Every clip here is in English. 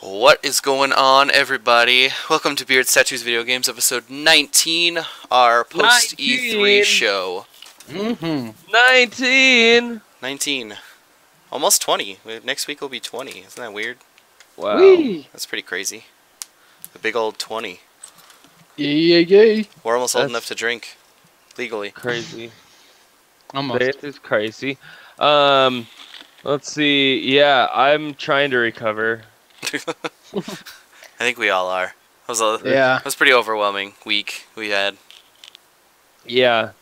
What is going on, everybody? Welcome to Beards, Tattoos, Video Games, episode 19, our post-E3 show. 19! 19. Almost 20. Next week will be 20. Isn't that weird? Wow. Whee! That's pretty crazy. A big old 20. Yay. We're almost old That's enough to drink. Legally. Crazy. Almost. That is crazy. Let's see. Yeah, I'm trying to recover. I think we all are. Yeah. It was a pretty overwhelming week we had. Yeah.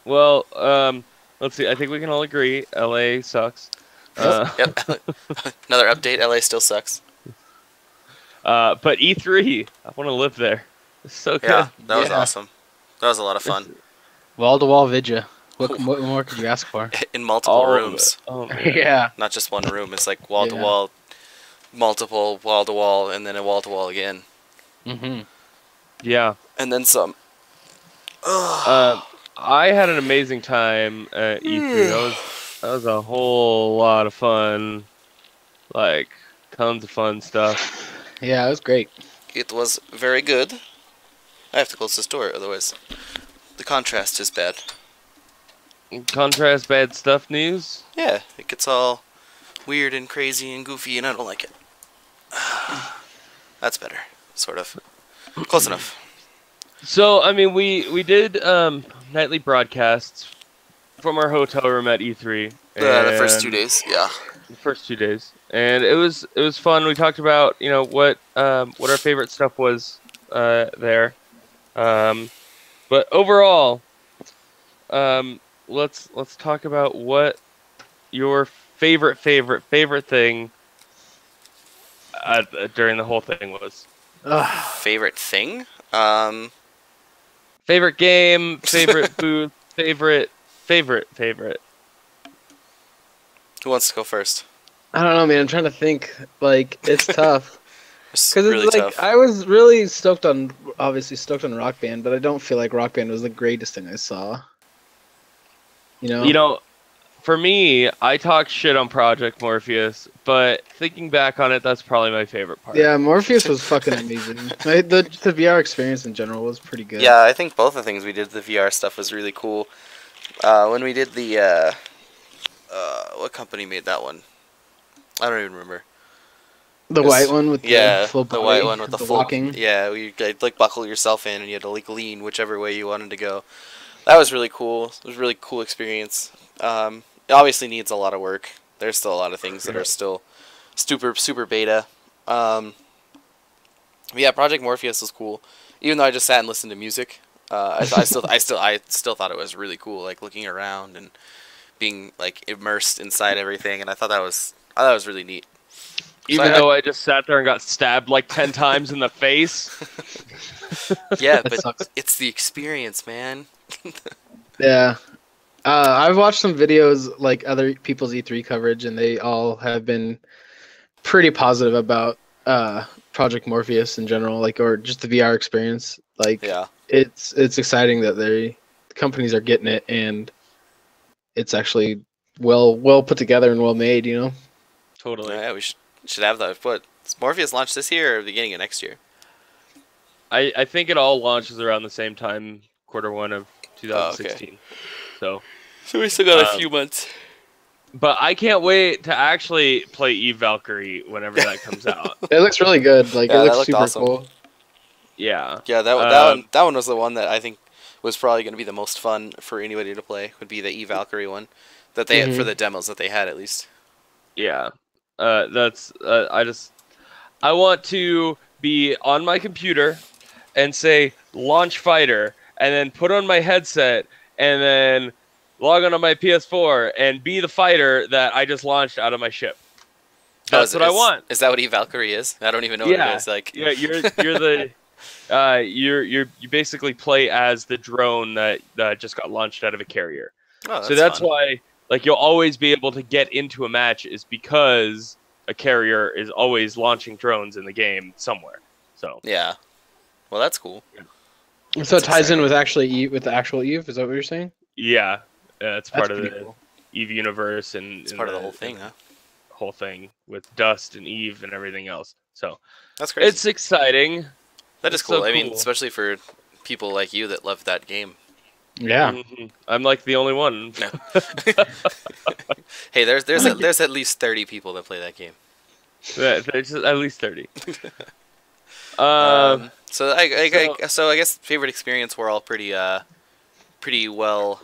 Well, let's see. I think we can all agree LA sucks. Yep. Another update, LA still sucks. But E3, I want to live there. It's so good. Yeah, that was Yeah. awesome. That was a lot of fun. Wall-to-wall vidya. What more could you ask for? In multiple All of rooms. it. Oh, man. Yeah. Not just one room. It's like wall-to-wall, multiple wall-to-wall, and then a wall-to-wall again. Yeah. And then some. I had an amazing time at E3. That was a whole lot of fun. Like, tons of fun stuff. Yeah, it was great. It was very good. I have to close this door, otherwise the contrast is bad. Contrast bad stuff news. Yeah, it gets all weird and crazy and goofy, and I don't like it. That's better, sort of. Close enough. So, I mean, we did nightly broadcasts from our hotel room at E3. The first 2 days, yeah. The first 2 days, and it was fun. We talked about what our favorite stuff was there, but overall, let's talk about what your favorite thing during the whole thing was. Favorite thing? Favorite game, favorite booth, favorite. Who wants to go first? I don't know, man. I'm trying to think. Like, it's tough. It's Because really it's like, tough. I was really stoked on Rock Band, but I don't feel like Rock Band was the greatest thing I saw. For me, I talk shit on Project Morpheus, but thinking back on it, that's probably my favorite part. Yeah, Morpheus was fucking amazing. The VR experience in general was pretty good. Yeah, I think both the things we did, the VR stuff was really cool. When we did the, what company made that one? I don't even remember. The white one with the full body, white one with the full walking. Yeah, you could like buckle yourself in and you had to like lean whichever way you wanted to go. That was really cool. It was a really cool experience. It obviously needs a lot of work. There's still a lot of things that are still super beta. But yeah, Project Morpheus was cool. Even though I just sat and listened to music, I still thought it was really cool. Like looking around and being like immersed inside everything, and I thought that was really neat. Even though I just sat there and got stabbed like 10 times in the face. Yeah, That but sucks. it's the experience, man. Yeah. I've watched some videos, like other people's E3 coverage, and they all have been pretty positive about Project Morpheus in general, like, or just the VR experience. Like, Yeah. it's exciting that the companies are getting it, and it's actually well put together and well made. Totally. Yeah, we should have that. What, Morpheus launched this year or beginning of next year? I think it all launches around the same time, Q1 of 2016. So we still got a few months. But I can't wait to actually play Eve Valkyrie whenever that comes out. It looks really good. Like, Yeah, it that looks looked super awesome. cool. Yeah. Yeah, that one was the one that I think was probably going to be the most fun for anybody to play. Would be the E Valkyrie one that they had for the demos that they had at least. Yeah. That's I want to be on my computer and say launch fighter and then put on my headset and then log on to my PS4 and be the fighter that I just launched out of my ship. That's what I want. Is that what E Valkyrie is? I don't even know what it is. Like, yeah, you're the you basically play as the drone that just got launched out of a carrier. oh, So that's fun. why, like, you'll always be able to get into a match is because a carrier is always launching drones in the game somewhere. So Yeah. Well, that's cool. So it ties in with with the actual Eve. Is that what you're saying? yeah, it's part That's of the pretty cool. Eve universe and It's part of the whole thing, huh? whole thing with Dust and Eve and everything else. So That's crazy. it's exciting. That is it's cool. so I mean, cool. especially for people like you that love that game. Yeah. I'm like the only one. No. Hey, there's at least 30 people that play that game. There's at least 30. So I guess favorite experience, we're all pretty well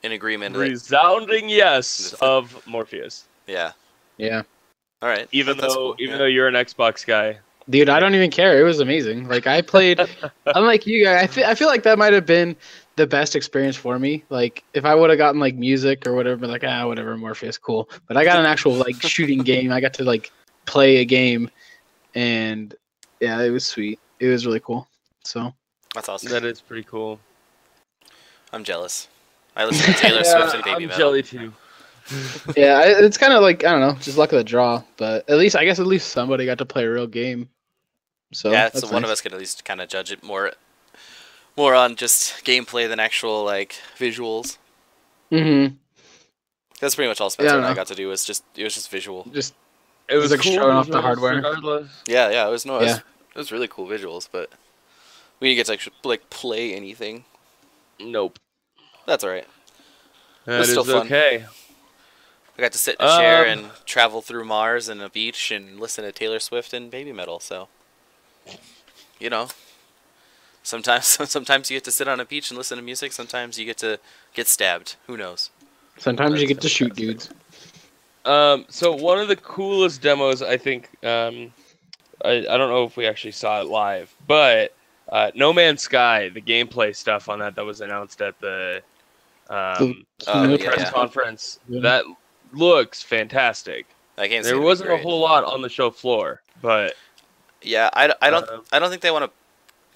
in agreement. That, Resounding yes of Morpheus. yeah. Yeah. All right. Even That's though cool. Yeah. you're an Xbox guy. Dude, I don't even care. It was amazing. Like I played, unlike you guys, I feel like that might have been the best experience for me. Like if I would have gotten like music or whatever, been like whatever, Morpheus, cool. But I got an actual like shooting game. I got to like play a game, and yeah, it was sweet. It was really cool. So That's awesome. That is pretty cool. I'm jealous. I listen to Taylor Swift and Baby I'm Metal. jelly too. yeah, it's kind of like I don't know, just luck of the draw. But at least somebody got to play a real game. So Yeah, that's so one nice. of us can at least kind of judge it more on just gameplay than actual like visuals. Mm-hmm. That's pretty much all Spencer Yeah, I and I know. got to do. It was just visual. Just It was like cool showing off the visuals hardware. regardless. Yeah, it was Yeah. it was really cool visuals, but we didn't get to actually like play anything. Nope. That's all right. That was is still fun. okay. I got to sit in a chair Um, and travel through Mars and a beach and listen to Taylor Swift and Baby Metal. So, you know, sometimes you get to sit on a beach and listen to music. Sometimes you get to get stabbed. Who knows? sometimes you That's get to shoot fantastic. dudes. So one of the coolest demos, I think, I don't know if we actually saw it live, but No Man's Sky, the gameplay stuff on that was announced at the The Oh, press yeah. conference, Yeah. that looks fantastic. That game's There gonna be wasn't a great. whole lot on the show floor, but Yeah, I Um, don't think they want to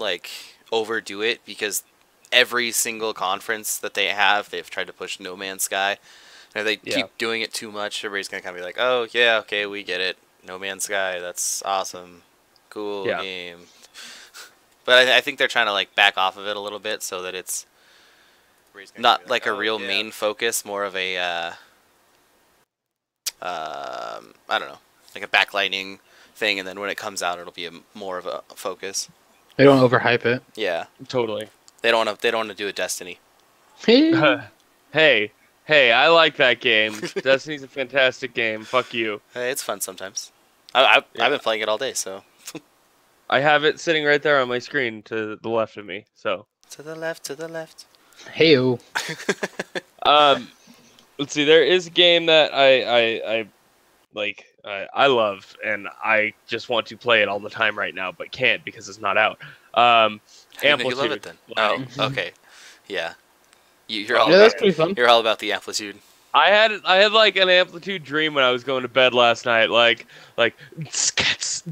like overdo it because every single conference that they have, they've tried to push No Man's Sky. And if they Yeah. keep doing it too much, everybody's gonna kind of be like, "Oh yeah, okay, we get it. No Man's Sky, that's awesome, cool Yeah. game." But I think they're trying to like back off of it a little bit so that it's not like a real main focus, more of a I don't know, like a backlighting thing, and then when it comes out, it'll be more of a focus. They don't overhype it. Yeah, totally. they don't want to do a Destiny. Hey, I like that game. Destiny's a fantastic game. Fuck you. Hey, it's fun sometimes. I've been playing it all day, so I have it sitting right there on my screen to the left of me. So, to the left, to the left. Heyo. let's see. There is a game that I like. I love, and I just want to play it all the time right now, but can't because it's not out. You Amplitude. love it then. Like, Oh, okay. Yeah. You're all Yeah, that's about, pretty fun. you're all about the Amplitude. I had like an Amplitude dream when I was going to bed last night. Like scats.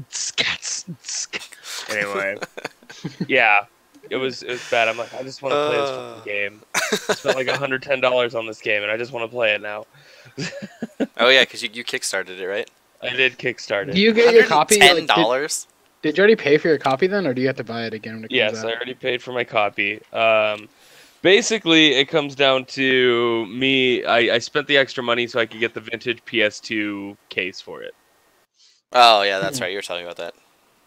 Anyway, yeah, it was bad. I'm like, I just want to play this fucking game. I spent like $110 on this game, and I just want to play it now. Oh yeah, because you kickstarted it, right? I did Kickstarter. Do you get your copy? Like, $10. did you already pay for your copy then, or do you have to buy it again when it comes Yes, out? I already paid for my copy. Basically, it comes down to me. I spent the extra money so I could get the vintage PS2 case for it. Oh yeah, that's right. You were telling me about that.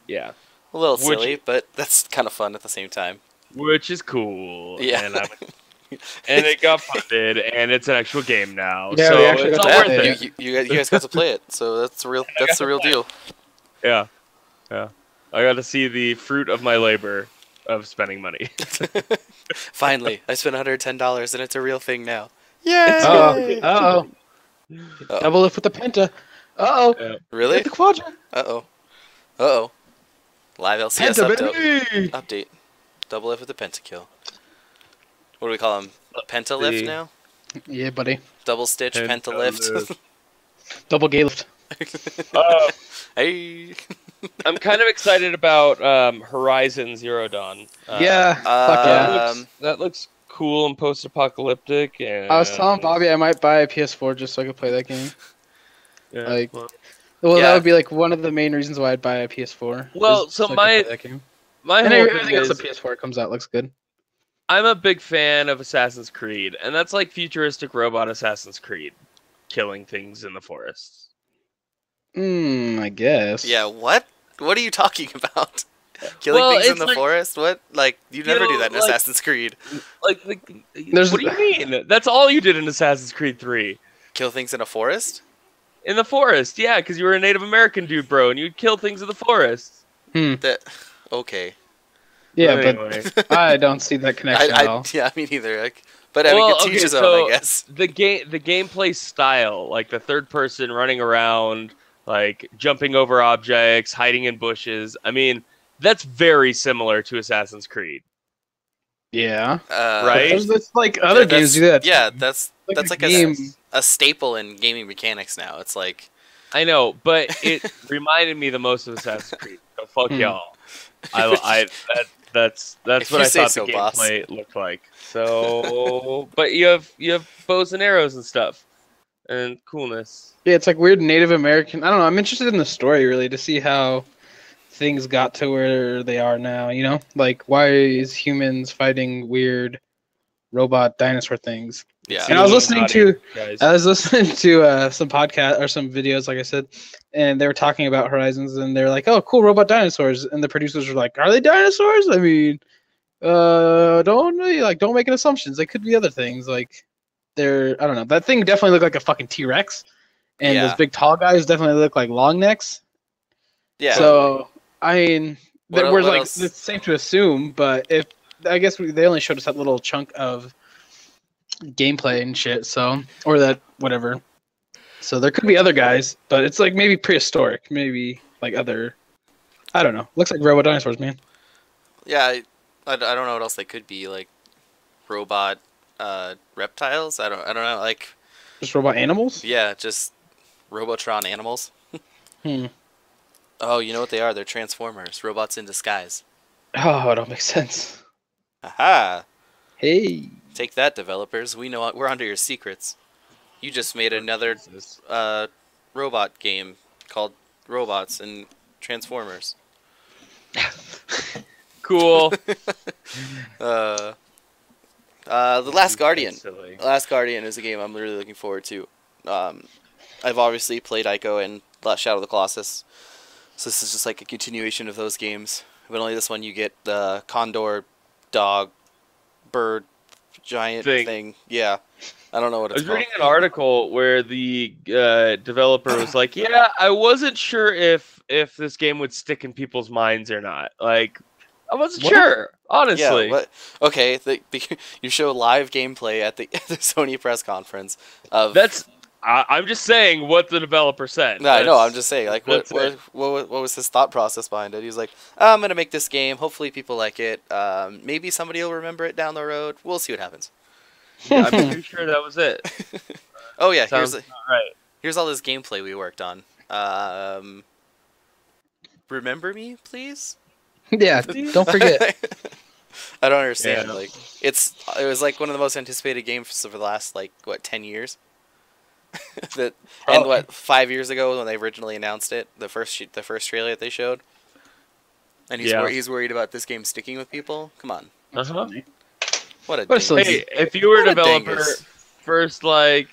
Yeah, A little Which- silly, but that's kind of fun at the same time. which is cool. Yeah. And it got funded, and it's an actual game now. Yeah, so we actually it's got all to worth play it. it. You guys got to play it, so that's the real deal. Yeah. I got to see the fruit of my labor of spending money. Finally, I spent $110 and it's a real thing now. Yay! Uh-oh. Double lift with the Penta. Uh-oh. Really? With the Quadra. Uh-oh. Live LCS Penta, update. baby! Double F with the pentakill. What do we call him? Pentalift The- now? Yeah, buddy. Double stitch pentalift. Double gay lift. Hey. I'm kind of excited about Horizon Zero Dawn. Yeah. Fuck yeah. That looks cool and post-apocalyptic. And I was telling Bobby I might buy a PS4 just so I could play that game. yeah, like- well, Well, Yeah. that would be like one of the main reasons why I'd buy a PS4. Well, is so I could my- play that game. my And whole everything thing else is, the PS4 comes out looks good. I'm a big fan of Assassin's Creed, and that's like futuristic robot Assassin's Creed, killing things in the forests. I guess. Yeah, what? What are you talking about? Killing Well, things in it's the like- forest? What? Like, you never do that in like- Assassin's Creed. Like, There's- what do you mean? That's all you did in Assassin's Creed 3. Kill things in a forest? In the forest, yeah, because you were a Native American dude, bro, and you'd kill things in the forest. That okay. Yeah, But anyway. but I don't see that connection at all. Yeah, me neither. Like, but I mean, Well, to each okay, his own, so- I guess. The gameplay style, like the third person running around, like jumping over objects, hiding in bushes. I mean, that's very similar to Assassin's Creed. Yeah. Right? It's like other games do that. Yeah, that's Like like a game. a staple in gaming mechanics now. It's like I know, but it reminded me the most of Assassin's Creed. So fuck y'all. That's If what you I say thought so, the boss. gameplay looked like. So, but you have bows and arrows and stuff, and coolness. Yeah, it's like weird Native American. I don't know. I'm interested in the story really to see how things got to where they are now. You know, like why is humans fighting weird robot dinosaur things? yeah. And I was listening to Guys. I was listening to some podcast or some videos, like I said, and they were talking about Horizons, and they're like, "Oh, cool, robot dinosaurs." And the producers were like, "Are they dinosaurs? I mean, don't really, like don't make any assumptions. They could be other things. Like, they're I don't know. That thing definitely looked like a fucking T-Rex, and Yeah. those big tall guys definitely look like long necks. Yeah. So I mean, What el- we're what like else? it's safe to assume, but if I guess they only showed us that little chunk of gameplay and shit, so or that whatever. So there could be other guys, but it's like maybe prehistoric, maybe like other. I don't know. Looks like robot dinosaurs, man. Yeah, I don't know what else they could be, like robot reptiles. I don't know. Like, Just robot animals. yeah, just Robotron animals. Hmm. Oh, you know what they are? They're Transformers, robots in disguise. Oh, it don't make sense. Aha! Hey. Take that, developers. We're onto your secrets. You just made another robot game called Robots and Transformers. Cool. The Last Guardian. Silly. Last Guardian is a game I'm really looking forward to. I've obviously played Ico and Shadow of the Colossus, so this is just like a continuation of those games. But only this one you get the condor, dog, bird, giant thing. Yeah, I don't know what I it's was called. reading an article where the developer was like, "Yeah, I wasn't sure if this game would stick in people's minds or not. Like, I wasn't What? sure, honestly." Yeah, what? Okay, you show live gameplay at the Sony press conference of. I'm just saying what the developer said. No, I know. I'm just saying, like, what that's it. was his thought process behind it? He's like, I'm gonna make this game. Hopefully, people like it. Maybe somebody will remember it down the road. We'll see what happens. I'm pretty sure that was it. Oh yeah, Sounds right. here's all this gameplay we worked on. Remember me, please. Yeah. Don't forget. I don't understand. Yeah. Like, it was like one of the most anticipated games for the last 10 years. And Probably. 5 years ago when they originally announced it, the first trailer that they showed, and he's worried about this game sticking with people. Come on, Uh-huh. what a What a silly dingus. Hey, if you were a What a developer, dingus. first like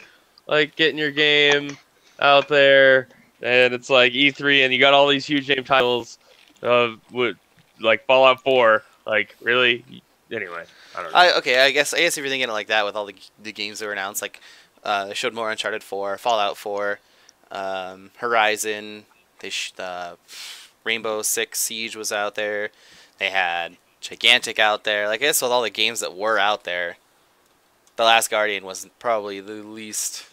getting your game out there, and it's like E3, and you got all these huge name titles of like Fallout 4, like really. Anyway, I don't know. I guess if you're thinking it like that with all the games that were announced, like they showed more Uncharted 4, Fallout 4, Horizon. Rainbow Six Siege was out there. They had Gigantic out there. Like, I guess with all the games that were out there, The Last Guardian was probably the least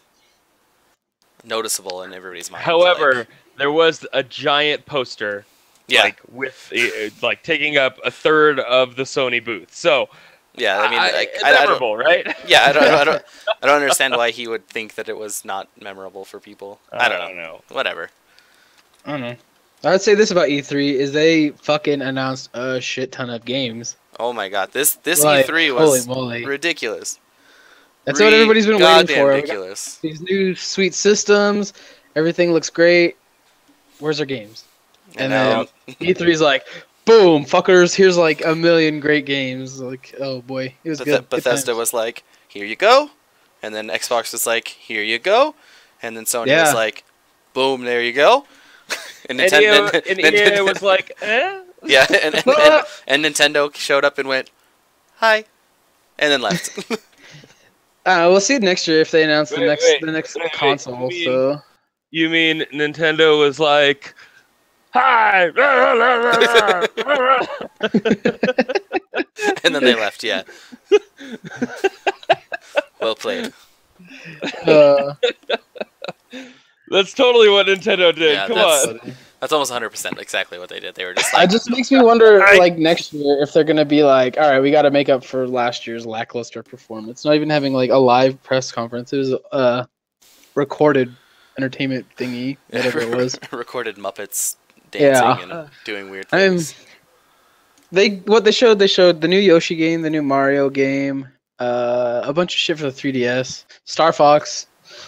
noticeable in everybody's mind. However, there was a giant poster, yeah, like with like taking up a third of the Sony booth. So yeah. I mean, it's I don't. memorable, right? Yeah, I don't understand why he would think that it was not memorable for people. I don't know. Whatever. I don't know. I'd say this about E3 is they fucking announced a shit ton of games. Oh my god, this Like, E3 was holy moly. ridiculous. That's what everybody's been waiting Goddamn for. ridiculous. These new sweet systems, everything looks great. Where's our games? And now, then E3's like, boom, fuckers, here's like a million great games. Like, oh boy, it was good. Good Bethesda times. was like, here you go. And then Xbox was like, here you go. And then Sony Yeah. was like, boom, there you go. And And EA was like, eh? yeah, and Nintendo showed up and went, "Hi," and then left. We'll see next year if they announce the Wait, next wait, console. you mean- So You mean Nintendo was like, hi! And then they left. Yeah. Well played. That's totally what Nintendo did. Yeah, Come that's- on. That's almost 100% exactly what they did. They were just like, it just makes me wonder, like next year, if they're gonna be like, all right, we got to make up for last year's lackluster performance. Not even having like a live press conference. It was a recorded entertainment thingy, whatever it was. recorded Muppets dancing Yeah. and doing weird I'm. things. They showed the new Yoshi game, the new Mario game, a bunch of shit for the 3DS, Star Fox.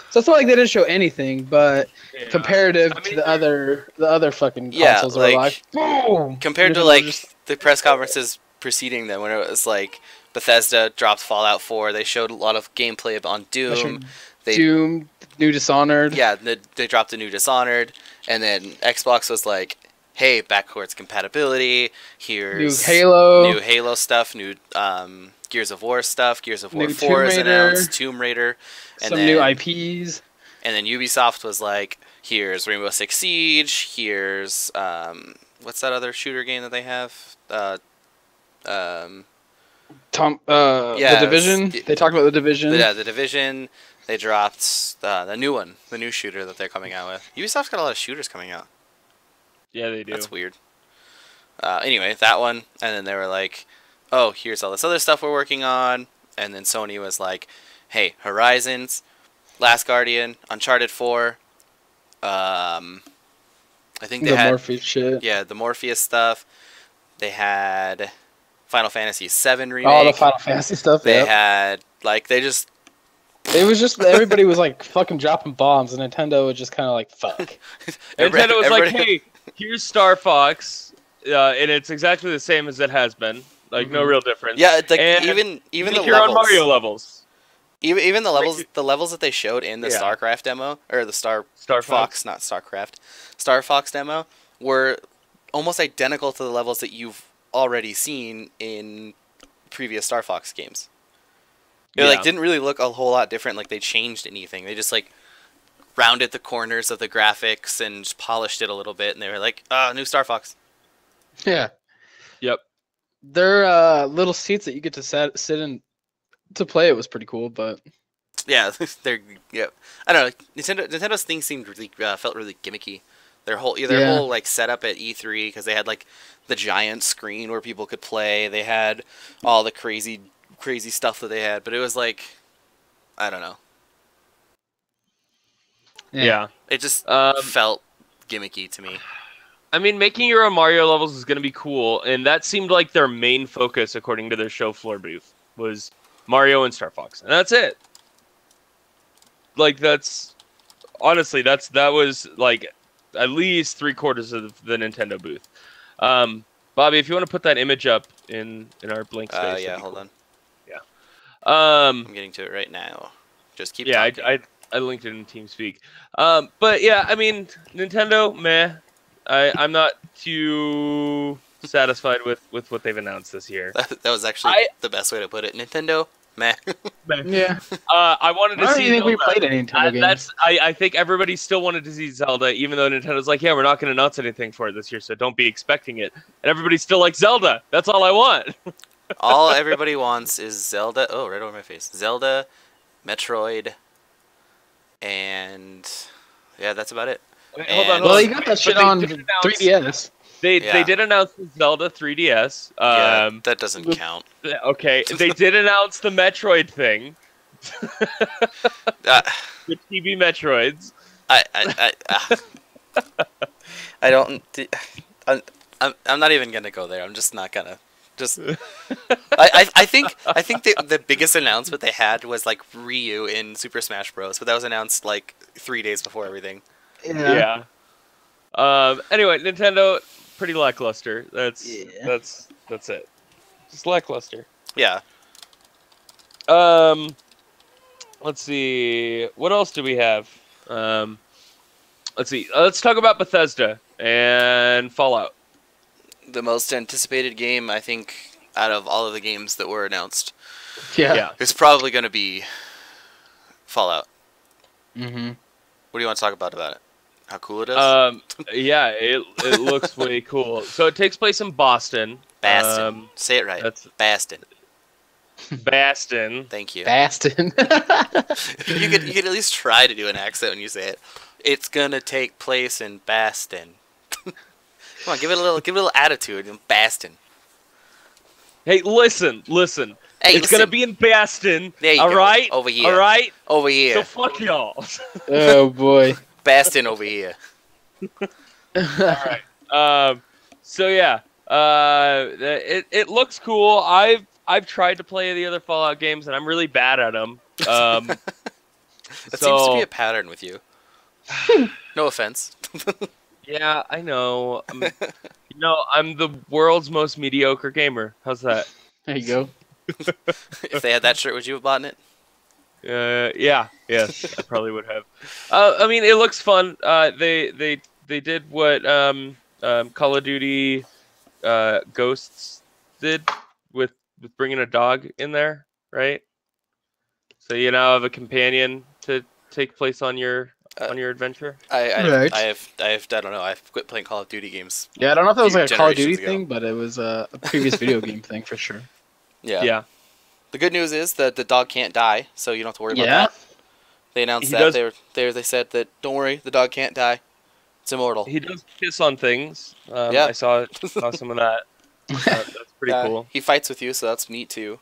So it's not like they didn't show anything, but comparative to the other fucking Yeah, consoles, are like, boom. Compared to Nintendo like just- the press conferences preceding them, when it was like Bethesda dropped Fallout 4, they showed a lot of gameplay on Doom. Doom, new Dishonored. Yeah, they dropped a new Dishonored, and then Xbox was like, "Hey, backwards compatibility. Here's New Halo stuff, new Gears of War stuff. Gears of War New 4 is Tomb Raider. announced. Tomb Raider, and some then, new IPs. And then Ubisoft was like, "Here's Rainbow Six Siege. Here's what's that other shooter game that they have? The Yeah, Division. They talked about the Division. Yeah, the Division. They dropped the new one, the new shooter that they're coming out with. Ubisoft's got a lot of shooters coming out. Yeah, they do. That's weird. Anyway, that one, and then they were like, "Oh, here's all this other stuff we're working on," and then Sony was like, "Hey, Horizons, Last Guardian, Uncharted 4, I think they the had Morpheus shit. yeah the Morpheus stuff. They had Final Fantasy VII remake. All the Final Fantasy stuff. They Yep. had like they just It was just everybody was like fucking dropping bombs, and Nintendo was just kind of like fuck. Nintendo was like, everybody- hey, here's Star Fox, and it's exactly the same as it has been. Like, no real difference. yeah, it's like And even the make your own levels. Mario levels. Even the levels that they showed in the Yeah. StarCraft demo, or the Star Fox, not StarCraft, Star Fox demo, were almost identical to the levels that you've already seen in previous Star Fox games. They Yeah. like didn't really look a whole lot different. Like they changed anything. They just like rounded the corners of the graphics and just polished it a little bit, and they were like, new Star Fox. Yeah, Yep. their little seats that you get to sit in to play it was pretty cool, but Yeah, they're I don't know. Nintendo's thing seemed really felt really gimmicky. Their whole like setup at E3, because they had like the giant screen where people could play. They had all the crazy stuff that they had, but it was like, I don't know. Yeah. It just Um, felt gimmicky to me. I mean, making your own Mario levels is going to be cool, and that seemed like their main focus, according to their show floor booth, was Mario and Star Fox, and that's it. Like, honestly, that was like at least 3/4 of the Nintendo booth. Bobby, if you want to put that image up in our blank space. Yeah, that'd be hold cool. on. Yeah. I'm getting to it right now. Just keep Yeah, talking. I linked it in TeamSpeak. But yeah, I mean, Nintendo, meh. I'm not too satisfied with what they've announced this year. That was actually the best way to put it. Nintendo, meh. yeah. I wanted I to don't see even think we Zelda. played any Nintendo games. I think everybody still wanted to see Zelda, even though Nintendo's like, yeah, we're not going to announce anything for it this year, so don't be expecting it. And everybody's still like, Zelda, that's all I want. All everybody wants is Zelda. Oh, right over my face. Zelda, Metroid, and yeah, that's about it. Wait, And- Well, you got that shit But they on did announce- 3DS. They Yeah. did announce the Zelda 3DS. Yeah, that doesn't count. Okay, they did announce the Metroid thing, Uh, the TV Metroids. I don't. I'm not even gonna go there. I'm just not gonna. Just. I think the biggest announcement they had was like Ryu in Super Smash Bros. But that was announced like 3 days before everything. Yeah. Anyway, Nintendo, pretty lackluster. That's it. Just lackluster. Yeah. Let's see. What else do we have? let's see. Let's talk about Bethesda and Fallout. The most anticipated game, I think, out of all of the games that were announced, Yeah. is probably going to be Fallout. Mm-hmm. What do you want to talk about it? How cool it is? Yeah, it looks way cool. So it takes place in Boston. Baston. Say it right. That's Baston. Baston. Thank you. Baston. You could at least try to do an accent when you say it. It's gonna take place in Baston. Come on, give it a little attitude in Baston. Hey, listen. Hey, It's gonna be in Baston. There you all go. right? Over here. All right? Over here. So fuck y'all. Oh boy. Baston over here. So yeah, it looks cool. I've tried to play the other Fallout games and I'm really bad at them. That seems to be a pattern with you. No offense. Yeah, I know. I'm the world's most mediocre gamer. How's that? There you go. If they had that shirt, would you have bought it? Yes, I probably would have. I mean, it looks fun. They did what Call of Duty Ghosts did with bringing a dog in there, right? So you now have a companion to take place on your adventure. Right. I don't know. I've quit playing Call of Duty games. Yeah, I don't know if that was Few like a Call of Duty generations ago. thing, but it was a previous video game thing for sure. Yeah. The good news is that the dog can't die, so you don't have to worry about Yeah. that. They announced He that does- they said that don't worry, the dog can't die. It's immortal. He does kiss on things. Yeah. I saw some of that. That's pretty cool. He fights with you, so that's neat too.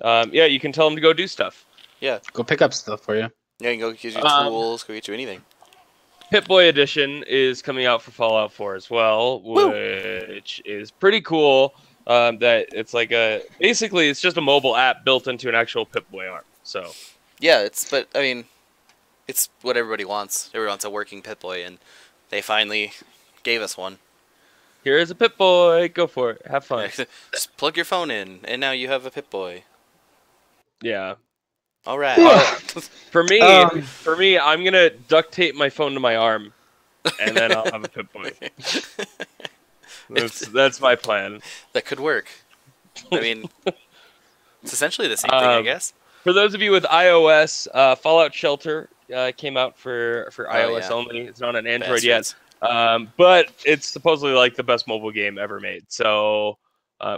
Yeah, you can tell him to go do stuff. Go pick up stuff for you. Yeah, you can go get you tools, go get you anything. Pip-Boy Edition is coming out for Fallout 4 as well, which is pretty cool. That it's like basically it's just a mobile app built into an actual Pip-Boy arm. So Yeah, it's what everybody wants. Everybody wants a working Pip-Boy, and they finally gave us one. here is a Pip-Boy. Go for it. Have fun. Just plug your phone in, and now you have a Pip-Boy. Yeah. All right. For me, Um, I'm gonna duct tape my phone to my arm, and then I'll have a Pip-Boy. That's my plan. That could work. I mean, it's essentially the same thing, I guess. For those of you with iOS, Fallout Shelter came out for iOS yeah. only. It's not on Android yet, Bastards. but it's supposedly like the best mobile game ever made. So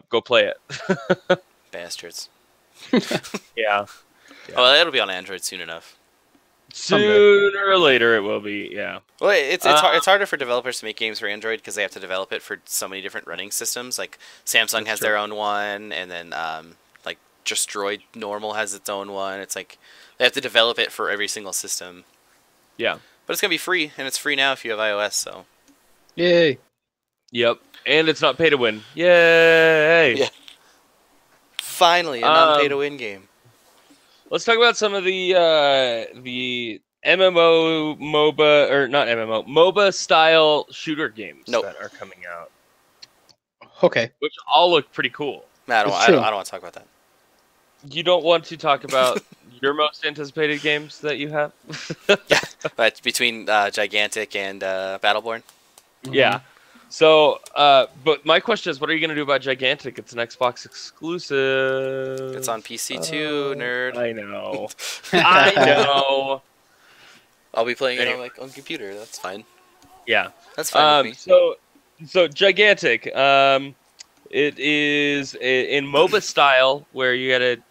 go play it. Bastards. Yeah. Oh, it'll be on Android soon enough. Sooner or later it will be. Yeah. Well, it's harder for developers to make games for Android because they have to develop it for so many different running systems. Like Samsung has their own one, and then like just Droid Normal has its own one. It's like they have to develop it for every single system. Yeah. But it's gonna be free, and it's free now if you have iOS. So Yay. Yep. And it's not pay to win. Yay! Yeah. Finally, a non-pay-to-win game. Let's talk about some of the MMO, MOBA, or not MMO, MOBA style shooter games that are coming out, Okay. which all look pretty cool. I It's don't true. want to talk about that. You don't want to talk about your most anticipated games that you have? But between Gigantic and Battleborn, Yeah. So, but my question is, what are you going to do about Gigantic? It's an Xbox exclusive. it's on PC too, nerd. I know. I know. I'll be playing it Anyway. on computer. That's fine. Yeah. That's fine with me. So Gigantic. It is in MOBA style where you gotta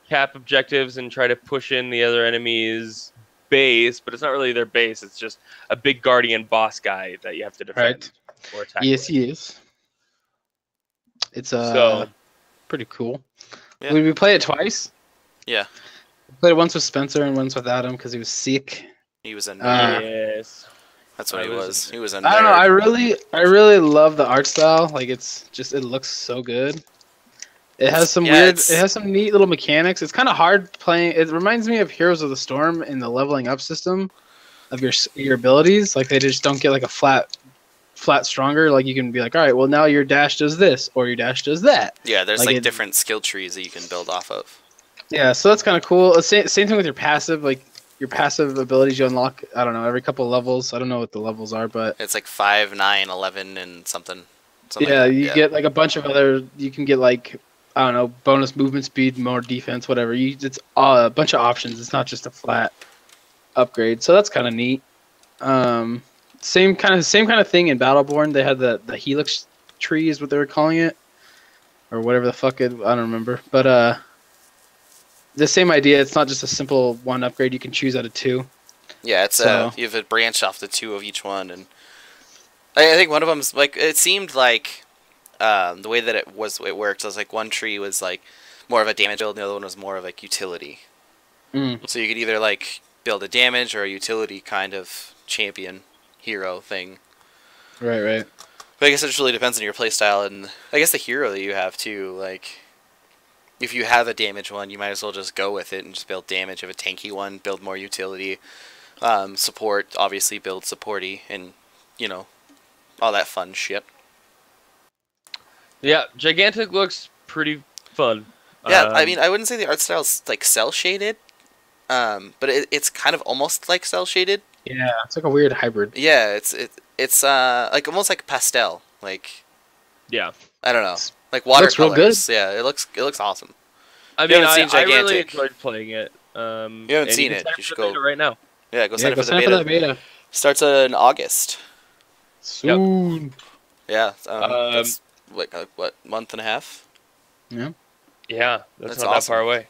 cap objectives and try to push in the other enemy's base, but it's not really their base. It's just a big guardian boss guy that you have to defend Right. or attack. Yes, with. he is. It's So pretty cool. Yeah. We play it twice. Yeah, We played it once with Spencer and once with Adam because he was sick. he was a nerd. yes. That's what I he was was. He was a nerd. I don't know. I really love the art style. Like it looks so good. It has some it has some neat little mechanics. It's kind of hard playing. It reminds me of Heroes of the Storm in the leveling up system of your abilities. Like they just don't get like a flat stronger. Like you can be like, all right, well now your dash does this or your dash does that. Yeah, there's Like like it- different skill trees that you can build off of. Yeah, so that's kind of cool. Same thing with your passive. Like your passive abilities you unlock. I don't know, every couple of levels. I don't know what the levels are, but It's like 5, 9, 11, and something. Something yeah, like that. you get like a bunch of other. You can get like I don't know, bonus movement speed, more defense, whatever. It's a bunch of options. It's not just a flat upgrade, so that's kind of neat. Same kind of thing in Battleborn. They had the Helix tree is what they were calling it, or whatever the fuck it. I don't remember, but the same idea. It's not just a simple one upgrade. You can choose out of two. Yeah, it's So- you have a branch off the 2 of each one, and I think one of them's like it seemed like the way that it worked was like one tree was like more of a damage build, and the other one was more of like utility. Mm. So you could either like build a damage or a utility kind of champion hero thing. Right. But I guess it just really depends on your playstyle, and I guess the hero that you have too. Like, if you have a damage one, you might as well just go with it and just build damage. If a tanky one, build more utility. Support, obviously, build supporty, and you know, all that fun shit. Yeah, Gigantic looks pretty fun. Yeah, I mean, I wouldn't say the art style's like cell shaded, but it's kind of almost like cell shaded. Yeah, it's like a weird hybrid. Yeah, it's like almost like pastel. Like, yeah. I don't know, like Looks real good. watercolors. Yeah, it looks awesome. I You mean, haven't seen I really Gigantic. enjoyed playing it. You haven't seen it. You should go right now. Yeah, go sign Yeah, up go for the sign up for beta. that beta Starts in August. soon. Yeah, that's what month and a half. Yeah. Yeah, that's That's not awesome. that far away.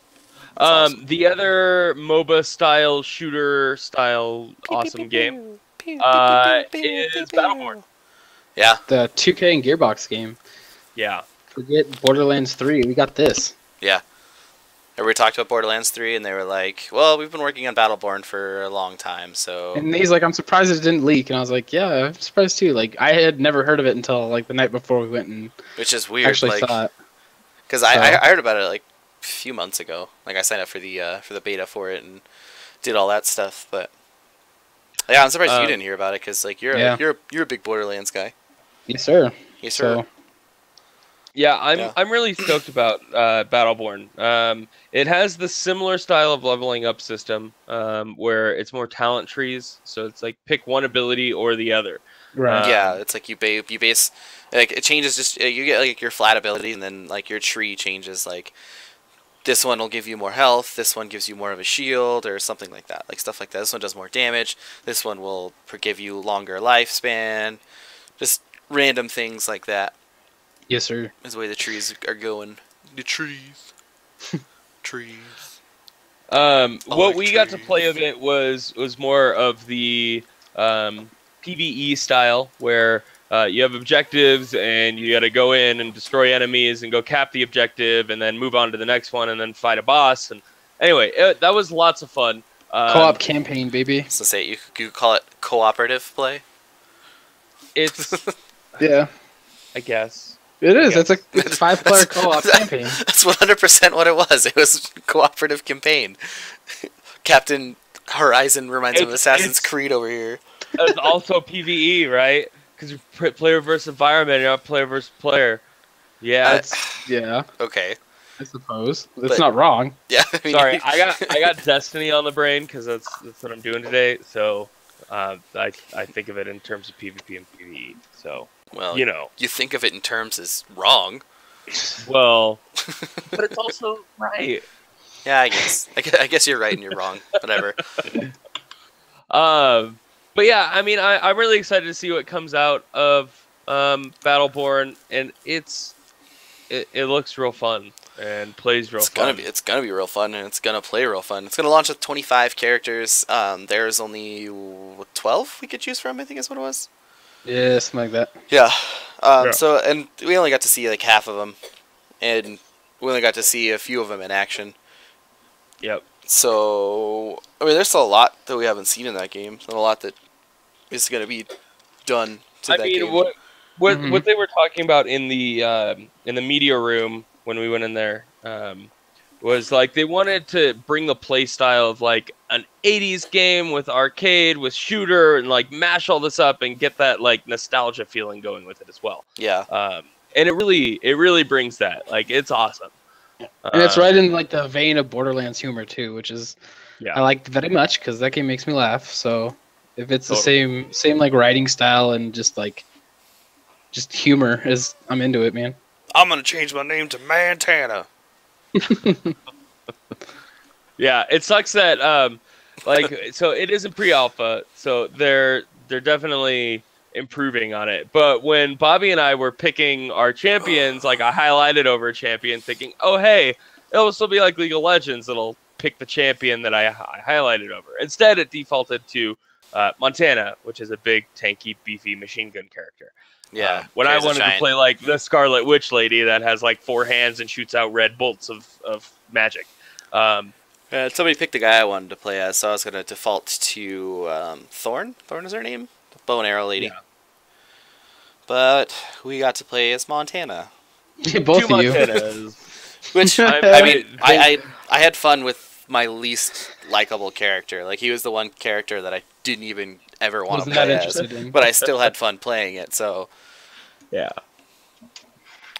That's awesome. The other MOBA style shooter style awesome game is Battleborn. Yeah, The 2K and Gearbox game. Yeah. Forget Borderlands 3. We got this. yeah. Everybody talked about Borderlands 3, and they were like, "Well, we've been working on Battleborn for a long time, so." And he's like, I'm surprised it didn't leak. And I was like, yeah, I'm surprised too. Like, I had never heard of it until like the night before we went and Which is weird, actually like, saw it. because I heard about it like a few months ago. Like I signed up for the beta for it and did all that stuff, but yeah, I'm surprised you didn't hear about it because like you're Yeah. you're a big Borderlands guy. Yes, sir. Yes, sir. So, Yeah, Yeah. I'm really stoked about Battleborn. It has the similar style of leveling up system where it's more talent trees, so it's like pick one ability or the other. right. Yeah, it's like you base like it changes just you get like your flat ability and then like your tree changes like this one will give you more health, this one gives you more of a shield or something like that. Like stuff like that. This one does more damage. This one will give you longer lifespan. Just random things like that Yes, sir. is the way the trees are going. The trees. Trees. What like we got to trees. play of it was more of the PvE style, where you have objectives and you got to go in and destroy enemies and go cap the objective and then move on to the next one and then fight a boss. And anyway, that was lots of fun. Co-op campaign, baby. So say you could call it cooperative play. It's, Yeah. I guess. It is. Yeah. It's a 5-player co-op campaign. That's 100% what it was. It was cooperative campaign. Captain Horizon reminds me of It's- Assassin's it's- Creed over here. It's also PvE, right? Because you're player versus environment, you're not player versus player. Yeah. Yeah, Okay. I suppose. It's But- not wrong. Yeah. I mean, Sorry, I got Destiny on the brain because that's what I'm doing today. So I think of it in terms of PvP and PvE. So well, you know, you think of it in terms as wrong. well, but it's also right. Yeah, I guess. I guess you're right and you're wrong. Whatever. But yeah, I mean, I'm really excited to see what comes out of Battleborn, and it looks real fun and plays real fun. It's gonna be real fun and it's gonna play real fun. It's gonna launch with 25 characters. There's only 12 we could choose from. I think is what it was. Yeah, something like that. Yeah. Yeah. So and we only got to see like half of them, and we only got to see a few of them in action. Yep. So I mean, there's still a lot that we haven't seen in that game, and a lot that is gonna be done to I that mean, game. what they were talking about in the media room when we went in there was like they wanted to bring the play style of like an 80s game with arcade with shooter and like mash all this up and get that like nostalgia feeling going with it as well. Yeah. And it really brings that. Like it's awesome. And it's right in like the vein of Borderlands humor too, which is Yeah. I liked very much because that game makes me laugh. So if it's the Totally. same like writing style and just humor, as I'm into it, man. I'm gonna change my name to Montana. Yeah, it sucks that so it is in pre-alpha, so they're definitely improving on it. But when Bobby and I were picking our champions, like I highlighted over a champion, thinking, "Oh hey, it'll still be like League of Legends. It'll pick the champion that I highlighted over." Instead, it defaulted to Montana, which is a big, tanky, beefy machine gun character. Yeah. When I Here's a wanted to giant- play like the Scarlet Witch lady that has like 4 hands and shoots out red bolts of magic. Somebody picked the guy I wanted to play as, so I was gonna default to Thorn. Thorn is her name, the bow and arrow lady. Yeah. But we got to play as Montana, Both Two of you. Montanas. which I mean, I had fun with my least likable character. Like he was the one character that I didn't even ever want to Wasn't that play as, interested in. but I still had fun playing it. So Yeah.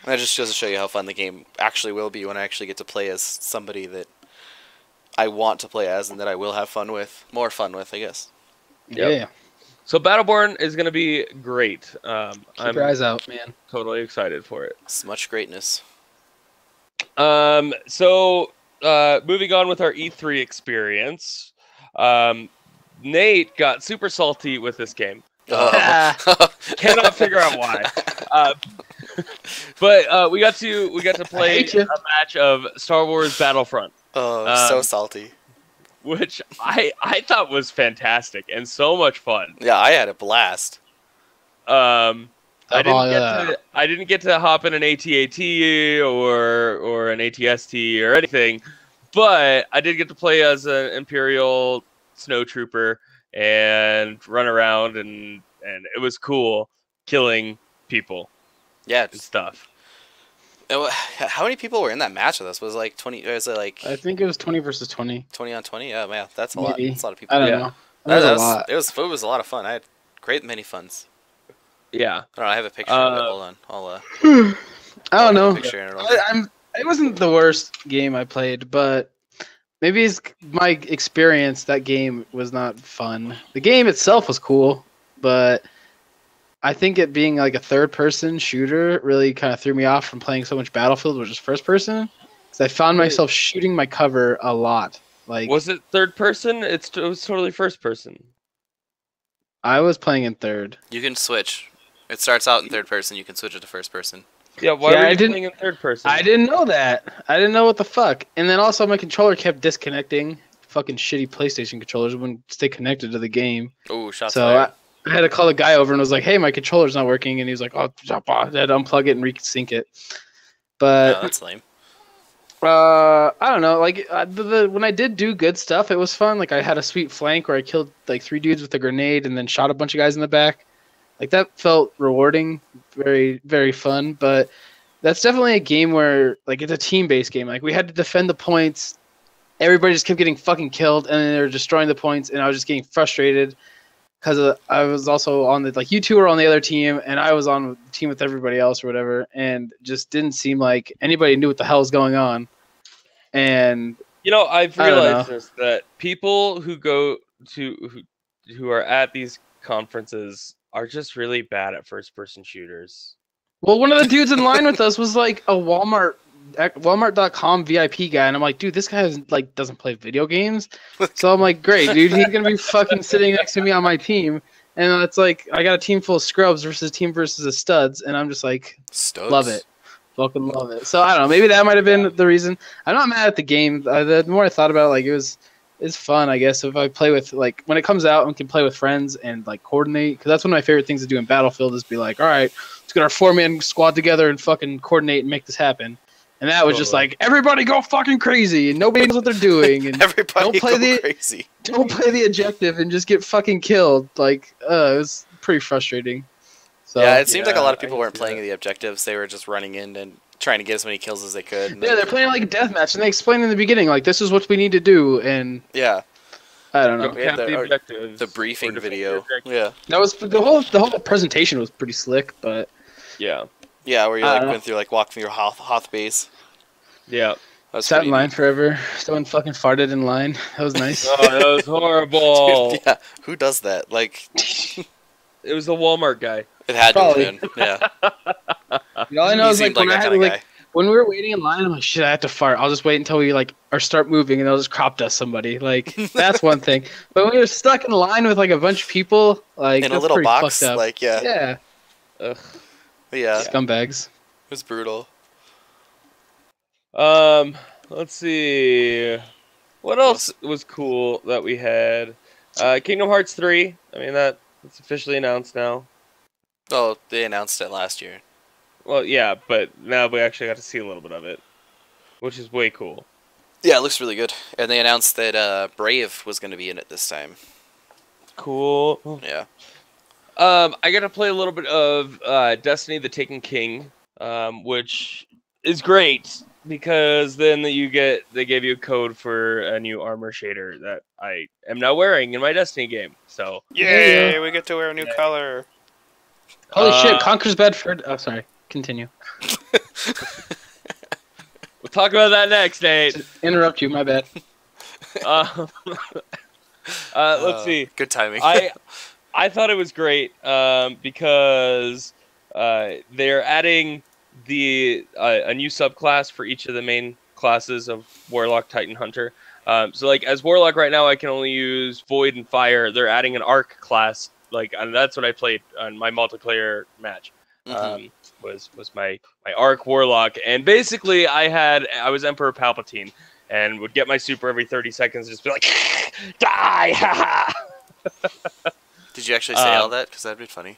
that just goes to show you how fun the game actually will be when I actually get to play as somebody that I want to play as and that I will have fun with, more fun with, I guess. Yep. Yeah. So Battleborn is going to be great. I'm Keep your eyes out, man. totally excited for it. It's much greatness. So moving on with our E3 experience, Nate got super salty with this game. Cannot figure out why. But we got to play hate you. a match of Star Wars Battlefront, Oh, so salty. which I thought was fantastic and so much fun. Yeah, I had a blast. I yeah. didn't get to hop in an AT-AT or an ATST or anything, but I did get to play as an Imperial snowtrooper and run around and it was cool killing people Yeah. and stuff. How many people were in that match with us? Was it like 20? Was it like I think it was 20 versus 20. 20 on 20? Yeah, man, that's a lot. Maybe. That's a lot of people. I don't Yeah. know. That was a lot. It was a lot of fun. I had great many funs. Yeah. I don't know. I have a picture of it. Hold on. I I'll don't have a know. picture in it. It wasn't the worst game I played, but maybe it's my experience. That game was not fun. The game itself was cool, but I think it being like a third-person shooter really kind of threw me off from playing so much Battlefield, which is first-person. Because I found myself shooting my cover a lot. Like Was it third person? It was totally first person. I was playing in third. You can switch. It starts out in third person. You can switch it to first person. Yeah, why Yeah, were I you didn't- playing in third person? I didn't know that. I didn't know what the fuck. And then also my controller kept disconnecting. Fucking shitty PlayStation controllers wouldn't stay connected to the game. Oh, shots So fired. I had to call the guy over and was like, "Hey, my controller's not working," and he was like, "Oh, I had to unplug it and resync it." No, But that's lame. I don't know. Like when I did do good stuff, it was fun. Like I had a sweet flank where I killed like 3 dudes with a grenade and then shot a bunch of guys in the back. Like that felt rewarding, very very fun. But that's definitely a game where like it's a team-based game. Like we had to defend the points. Everybody just kept getting fucking killed, and then they were destroying the points, and I was just getting frustrated because I was also on the like you two were on the other team, and I was on the team with everybody else or whatever, and just didn't seem like anybody knew what the hell was going on. And You know, I've I don't realized know. this that people who go to who are at these conferences are just really bad at first person shooters. well, one of the dudes in line with us was like a Walmart.com VIP guy, and I'm like, dude, this guy doesn't play video games. So I'm like, great, dude, he's gonna be fucking sitting next to me on my team, and it's like I got a team full of scrubs versus a team versus a studs, and I'm just like, Studs. love it, fucking love it. So I don't know, maybe that might have been the reason. I'm not mad at the game. The more I thought about it, like it's fun, I guess, if I play with like when it comes out and can play with friends and like coordinate, because that's one of my favorite things to do in Battlefield is be like, all right, let's get our 4-man squad together and fucking coordinate and make this happen. And that was just Totally. like everybody go fucking crazy and nobody knows what they're doing and Everybody Don't play go the- crazy. don't play the objective and just get fucking killed. Like it was pretty frustrating. So Yeah, it seemed like a lot of I people can weren't see playing that. the objectives. They were just running in and trying to get as many kills as they could. and yeah, then- they're playing like a deathmatch and they explain in the beginning like this is what we need to do, and yeah, I don't know. Don't We had count the the- objectives. the or briefing defend video. your objectives. Yeah, That was the whole presentation was pretty slick, but Yeah. yeah, where you I like don't know. went through like walked through your Hoth base. Yeah. That's Sat pretty in line neat. forever. Someone fucking farted in line. That was nice. Oh, that was horrible. Dude, yeah, who does that? Like, It was the Walmart guy. it had Probably. to have been. Yeah, All I know he is like seemed like when I that had kind of like guy. when we were waiting in line, I'm like, shit, I have to fart. I'll just wait until we like or start moving, and they'll just crop dust somebody. Like that's one thing. But when we were stuck in line with like a bunch of people, like In a that's little pretty box, fucked up. like yeah, Yeah, Ugh. But yeah, scumbags. it was brutal. Let's see. What else was cool that we had? Kingdom Hearts 3. I mean, that's officially announced now. Oh, they announced it last year. Well, yeah, but now we actually got to see a little bit of it, which is way cool. Yeah, it looks really good. And they announced that Brave was going to be in it this time. Cool. Yeah. I got to play a little bit of Destiny: The Taken King, which is great because then they gave you a code for a new armor shader that I am now wearing in my Destiny game. So Yay, we get to wear a new color. Holy shit, Uh, Conquers Bedford. Oh, sorry. Continue. we'll talk about that next, Nate. Interrupt you. My bad. Let's see. Good timing. I thought it was great because they're adding a new subclass for each of the main classes of Warlock, Titan, Hunter. So like as Warlock right now, I can only use Void and Fire. They're adding an Arc class, and that's what I played on my multiplayer match. Was my Arc Warlock, and basically I was Emperor Palpatine, and would get my super every 30 seconds, and just be like, die! Did you actually say all that? Because that'd be funny.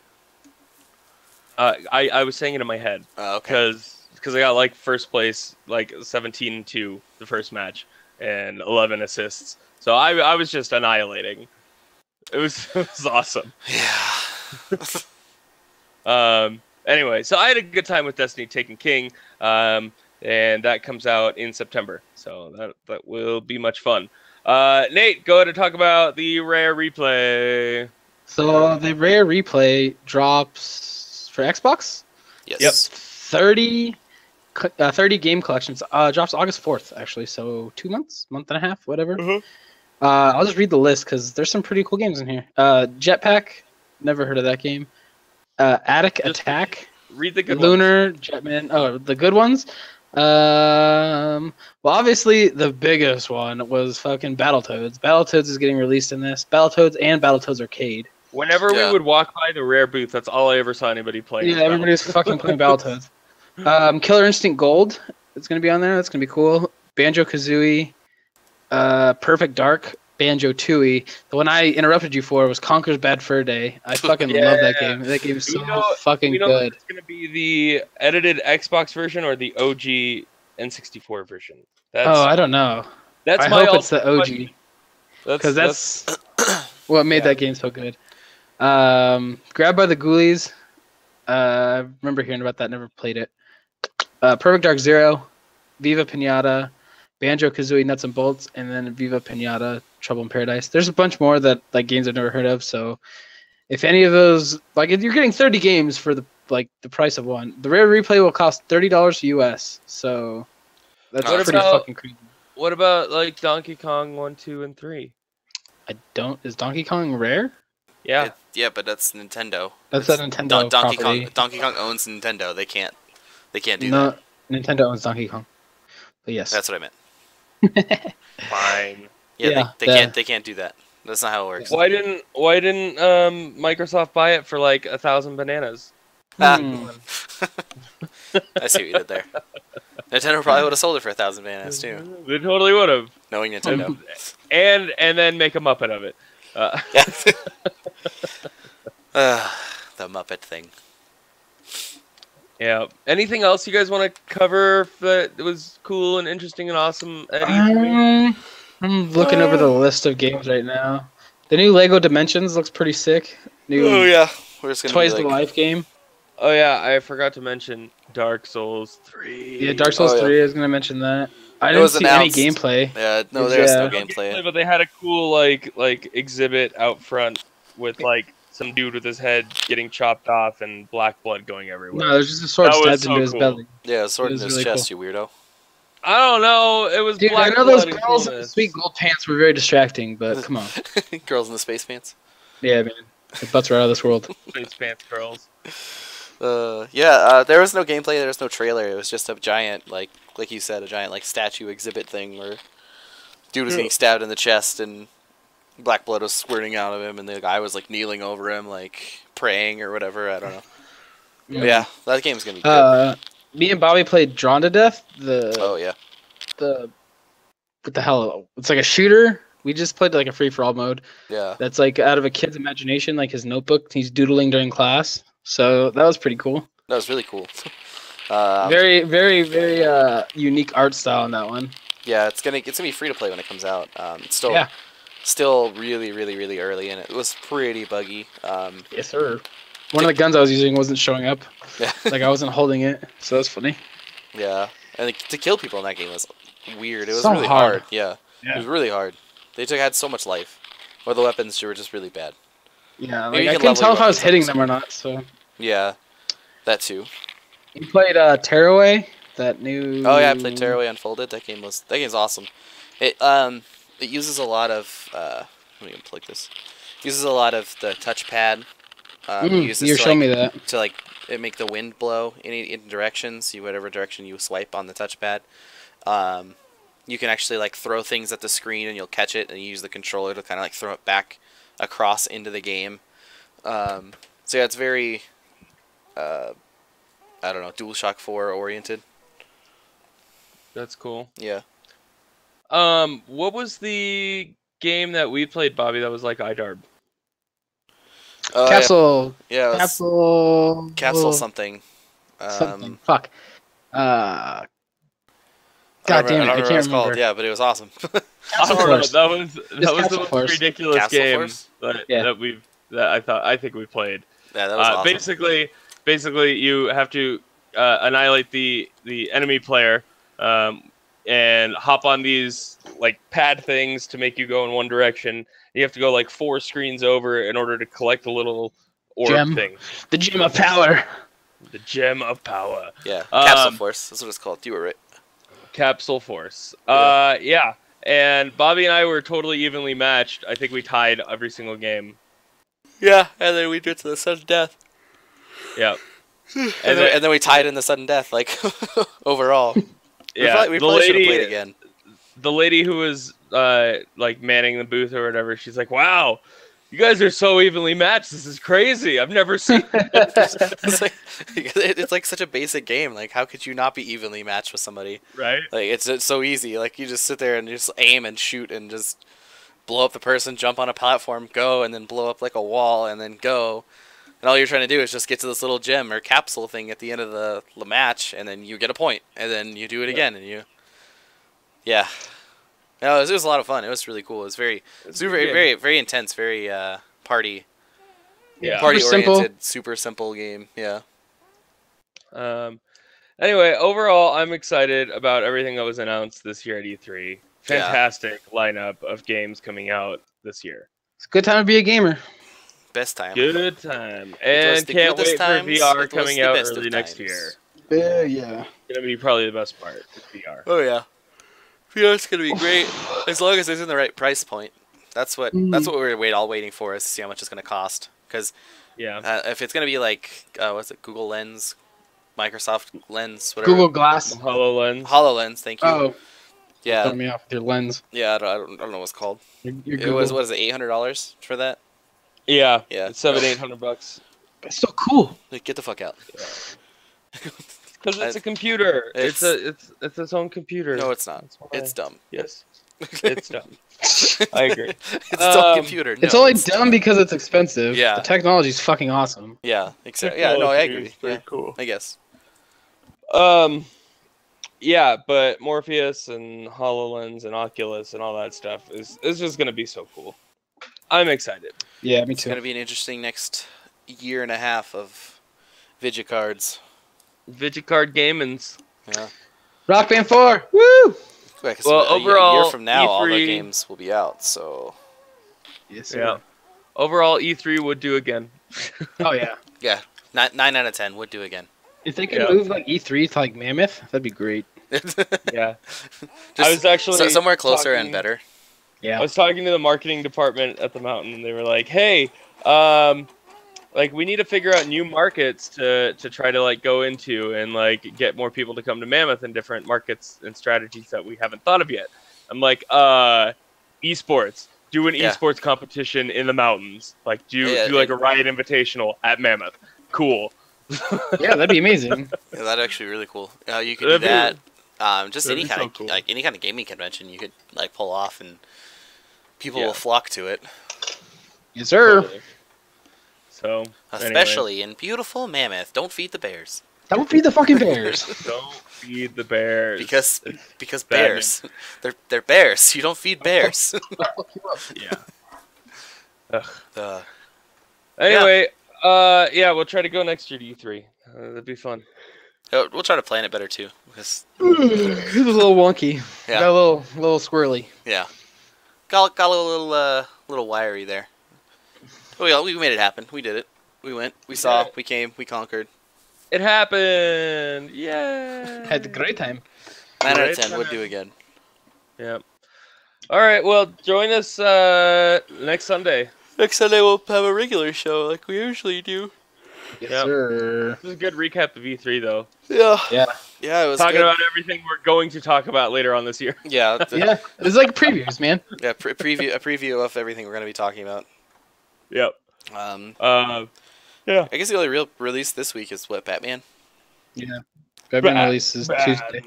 I was saying it in my head. Oh, okay. Because I got like first place, like 17-2 the first match, and 11 assists. So I was just annihilating. It was awesome. Yeah. Anyway, so I had a good time with Destiny Taken King, and that comes out in September. So that will be much fun. Nate, go ahead and talk about the Rare Replay. So the Rare Replay drops for Xbox. Yes. 30 game collections. Drops August 4th, actually. So 2 months, month and a half, whatever. I'll just read the list because there's some pretty cool games in here. Jetpack, never heard of that game. Attic Just Attack, Read the good Lunar, Jetman. Oh, the good ones. Well, obviously the biggest one was fucking Battletoads. Battletoads is getting released in this. Battletoads and Battletoads Arcade. Whenever Yeah. we would walk by the Rare booth, that's all I ever saw anybody playing. Yeah, everybody's fucking playing Battletoads. Killer Instinct Gold. It's gonna be on there. That's gonna be cool. Banjo Kazooie. Perfect Dark. Banjo Tooie. The one I interrupted you for was Conker's Bad Fur Day. I fucking love that game. That game is so fucking We know good. if it's gonna be the edited Xbox version or the OG N64 version. Oh, I don't know. that's I my hope it's the ultimate OG question. because that's what made that game so good. Grabbed by the Ghoulies. I remember hearing about that. Never played it. Perfect Dark Zero, Viva Pinata, Banjo Kazooie Nuts and Bolts, and then Viva Pinata Trouble in Paradise. There's a bunch more that like games I've never heard of. So if any of those, like if you're getting 30 games for the price of one, the Rare Replay will cost $30 US. So that's What pretty about- fucking crazy. What about like Donkey Kong 1, 2, and 3? Is Donkey Kong Rare? Yeah, Yeah, but that's Nintendo. That's a Nintendo Donkey property. Kong. Donkey Kong owns Nintendo. They can't do No, that. Nintendo owns Donkey Kong. But yes. That's what I meant. fine. Yeah, Yeah, they can't do that. That's not how it works. Why didn't Microsoft buy it for like 1,000 bananas? Hmm. I see what you did there. Nintendo probably would have sold it for 1,000 bananas too, They totally would have, knowing Nintendo. and then make a Muppet of it. The Muppet thing. Yeah. Anything else you guys want to cover that was cool and interesting and awesome? Eddie? I'm looking over the list of games right now. The new Lego Dimensions looks pretty sick. New Oh yeah, we're just gonna Toys be to like, Life game. Oh yeah, I forgot to mention Dark Souls 3. Yeah, Dark Souls Oh, yeah. 3 is gonna mention that. I It didn't was see any announced. gameplay. Yeah, no, there's no Yeah. gameplay. But they had a cool like exhibit out front with like some dude with his head getting chopped off and black blood going everywhere. No, there's just a sword That was stabbed so into his cool. belly. Yeah, sword It in was his really chest, you weirdo. I don't know. It was Dude, I black know those blood and girls in the coolness. sweet gold pants were very distracting, but come on. Girls in the space pants. Yeah, man. The butts are out of this world. Space pants girls. There was no gameplay. There was no trailer. It was just a giant, like you said, a giant like statue exhibit thing where dude was getting stabbed in the chest and black blood was squirting out of him, and the guy was like kneeling over him, like praying or whatever. I don't know. But yeah, that game's gonna be good. Me and Bobby played Drawn to Death. Oh yeah. What the hell? It's like a shooter. We just played like a free for all mode. Yeah. That's like out of a kid's imagination, like his notebook. He's doodling during class. So that was pretty cool. That was really cool. Very, very, very unique art style in that one. Yeah, it's gonna be free to play when it comes out. It's still really, really, really early, and it was pretty buggy. Yes, sir. One of the guns I was using wasn't showing up. Yeah. Like I wasn't holding it, so that's funny. Yeah, and to kill people in that game was weird. It was So really hard. hard. Yeah, it was really hard. They had so much life, or the weapons were just really bad. Yeah, Maybe like, you I can couldn't tell level if I was your hitting weapons them or not. So Yeah, that too. you played Tearaway, that new. Oh yeah, I played Tearaway Unfolded. That game's awesome. It uses a lot of let me unplug this. It uses a lot of the touchpad. You're showing me that. To like it make the wind blow in directions. Whatever direction you swipe on the touchpad. You can actually like throw things at the screen and you'll catch it, and you use the controller to kind of like throw it back across into the game. So yeah, it's very I don't know, DualShock 4 oriented. That's cool. Yeah. What was the game that we played, Bobby? That was like iDarb. Oh, Capsule. Yeah, it was Capsule something. Something. Fuck. God I damn it! I don't remember what can't it's called. remember. Yeah, but it was awesome. I Capsule don't know. Force. That was the Capsule most Force. ridiculous Capsule game Force? that I think we played. Yeah, that was awesome. Basically, you have to annihilate the enemy player, and hop on these like pad things to make you go in one direction. You have to go like 4 screens over in order to collect the little orb Gem. thing. The Gem of Power. The Gem of Power. Yeah, Capsule Force. That's what it's called. You were right. Capsule Force. Yeah. Yeah. And Bobby and I were totally evenly matched. I think we tied every single game. Yeah, and then we did to the sudden death. Yeah. And then we tied in the sudden death, like overall. Yeah. We probably should have played again. The lady who was like manning the booth or whatever, she's like, "Wow, you guys are so evenly matched. This is crazy. I've never seen." It's like such a basic game. Like, how could you not be evenly matched with somebody? Right. Like, it's so easy. Like, you just sit there and just aim and shoot and just blow up the person, jump on a platform, go, and then blow up like a wall, and then go. And all you're trying to do is just get to this little gem or capsule thing at the end of the match, and then you get a point, and then you do it again, and you. Yeah. No, it was a lot of fun. It was really cool. It was very intense, very party. Yeah. Party Super oriented, super simple game. Yeah. Anyway, overall, I'm excited about everything that was announced this year at E3. Fantastic lineup of games coming out this year. It's a good time to be a gamer. Best time. Good time. And can't wait for VR coming out early next year. Yeah. It's gonna be probably the best part. Is VR. Oh yeah. VR's gonna be great as long as it's in the right price point. That's what we're all waiting for, is to see how much it's gonna cost. Because if it's gonna be like what's it, Google Lens, Microsoft Lens, whatever. Google Glass. HoloLens. Thank you. Oh. Yeah. Throwing me off with your lens. Yeah, I don't know what it's called. Your It was, what is it, $800 for that? Yeah. Yeah. It's $700-800. It's so cool. Like, get the fuck out. Because it's a computer. It's its own computer. No, it's not. That's why. It's dumb. Yes. It's dumb. I agree. It's its own computer. No, It's only dumb because it's expensive. Yeah. The technology's fucking awesome. Yeah, exactly. Yeah, no, I agree. It's pretty Yeah, cool. I guess. Yeah, but Morpheus and HoloLens and Oculus and all that stuff is just gonna be so cool. I'm excited. Yeah, me It's too. going to be an interesting next year and a half of Vigicards. Vigicard Gamins. Yeah. Rock Band 4! Woo! Yeah, 'cause Well, a overall, year from now, all the E3 games will be out, so... Yes, Yeah. Overall, E3 would do again. Oh, yeah. Yeah, 9 out of 10 would do again. If they could Yeah. move like E3 to like Mammoth, that'd be great. Yeah. Just I was actually somewhere closer and talking- better. Yeah. I was talking to the marketing department at the Mountain, and they were like, "Hey, like we need to figure out new markets to try to like go into and like get more people to come to Mammoth in different markets and strategies that we haven't thought of yet." I'm like, esports. Do an Yeah. esports competition in the mountains. Like do Yeah, like a Riot Invitational at Mammoth. Cool. Yeah, that'd be amazing. Yeah, that'd actually be really cool. You could do That'd that. Just that'd any be kind so of cool. like any kind of gaming convention you could like pull off, and people Yeah. will flock to it. Yes, sir. Totally. So Especially in beautiful Mammoth. Don't feed the bears Don't feed the fucking bears. don't feed the bears. because bad bears. They're bears. You don't feed bears. yeah. uh, Anyway, yeah, we'll try to go next year to E3. That'd be fun. we'll try to plan it better too. Because It was a little wonky. Yeah. Got a little squirrely. yeah, got a little wiry there. We made it happen. We did it. We went. We saw. did it. We came. We conquered. It happened! Yeah. Had a great time. 9 out of Great 10 would time. do again. Yep. All right. Well, join us next Sunday. Next Sunday we'll have a regular show like we usually do. Yes, Yep. sir. This is a good recap of E3, though. Yeah. Yeah. Yeah, it was Talking good. about everything we're going to talk about later on this year. Yeah. Yeah. It's like previews, man. Yeah. Preview of everything we're gonna be talking about. Yep. Yeah. I guess the only real release this week is what, Batman. Yeah. Batman releases Bad. Tuesday.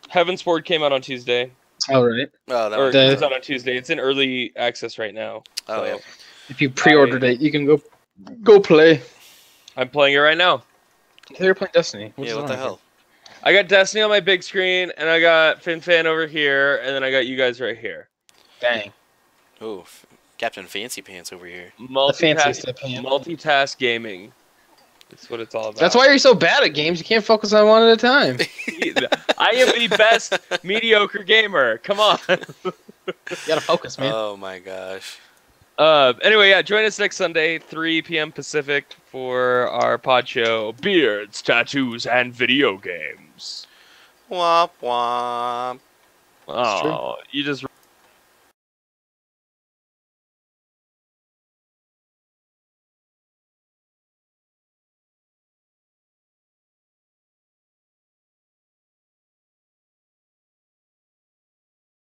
Heaven's Ward came out on Tuesday. All right. Oh, that Or was, The- it's out on Tuesday. It's in early access right now. oh yeah. If you pre-ordered it, you can go play. I'm playing it right now. They're playing Destiny. What's Yeah. What the wrong? hell? I got Destiny on my big screen, and I got FinFan over here, and then I got you guys right here. Dang. Ooh, Captain Fancy Pants over here. The fanciest of hands. Multitask gaming. That's what it's all about. That's why you're so bad at games. You can't focus on one at a time. I am the best mediocre gamer. Come on. You gotta focus, man. Oh my gosh. Anyway, yeah, join us next Sunday, 3 p.m. Pacific, for our pod show, Beards, Tattoos, and Video Games. Womp womp. Oh, you just